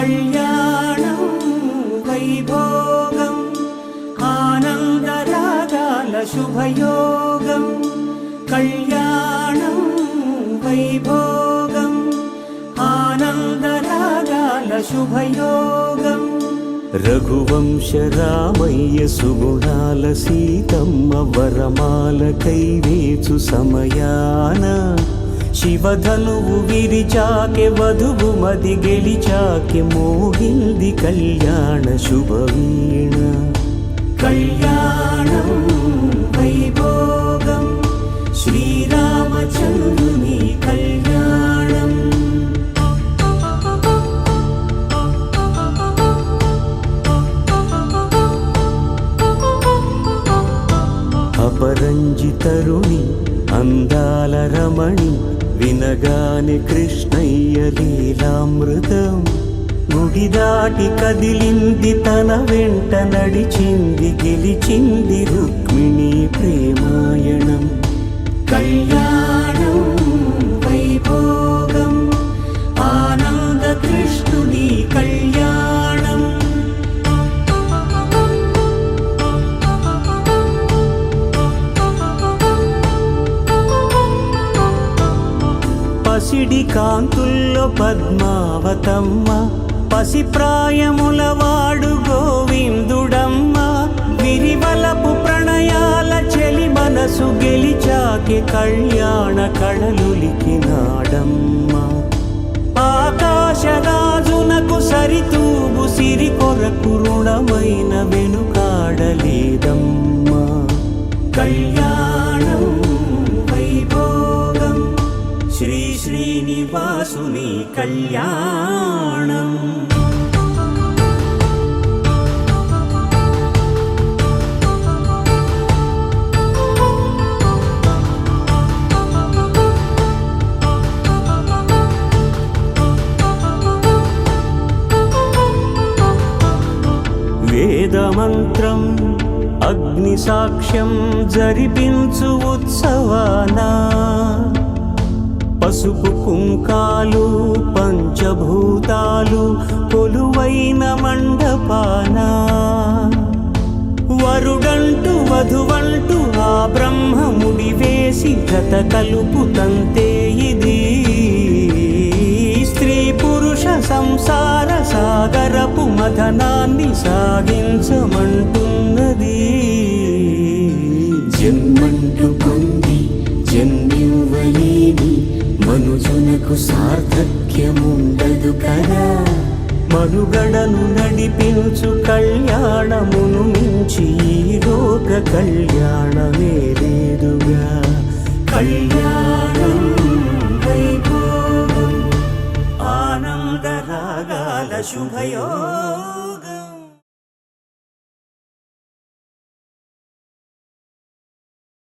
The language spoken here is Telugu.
కళ్యాణం వైభోగం ఆనందరాగాల శుభయోగం కళ్యాణం వైభోగం ఆనందరాగాల శుభయోగం రఘువంశ రామయ్య సుగుణాల సీతమ్మ వరమాల కైవేచు సమయాన శివధనువు విరిచాకె వధువు మది గెలిచాకె మోగింది కళ్యాణ శుభవీణ కళ్యాణం వైభోగం శ్రీరామచంద్రుని కళ్యాణం అపరంజి తరుణి అందాల రమణి వినగానే కృష్ణయ్య లీలామృతం గుడి దాటి కదిలింది తన వెంట నడిచింది గెలిచింది రుక్మిణి ప్రేమాయణం కళ్యాణం వైభోగం ఆనంద కృష్ణుని కళ్యాణం పసిడి కాంతుల్లో పద్మావతమ్మ పసిప్రాయముల వాడు గోవిందుడమ్మ విరివలపు ప్రణయాల చెలి మనసు గెలిచాకె కళ్యాణ కళలులికినాడమ్మ ఆకాశరాజునకు సరితూగు సిరి కొరకు రుణమైన వెనుకాడలేదమ్మ కళ్యాణం వైభోగం శ్రీ శ్రీనివాసుని కళ్యాణం వేదమంత్రం అగ్ని సాక్ష్యం జరిపించు ఉత్సవానా పసుపు కుంకాలు పంచభూతాలు కొలువైన మండపాన వరుడంటూ వధువంటూ ఆ బ్రహ్మముడి వేసి జత కలుపుతంతే ఇది స్త్రీ పురుష సంసార సాగరపు మథనాన్ని సాగించమంటున్నది జన్మంటూ పొంది జన్మివ్వలేని మనుజునకు సార్థక్యముండదు కదా మనుగడను నడిపించు కళ్యాణమును మించి ఈ లోక కళ్యాణమే లేదుగా కళ్యాణం వైభోగం ఆనందరాగాల శుభయోగం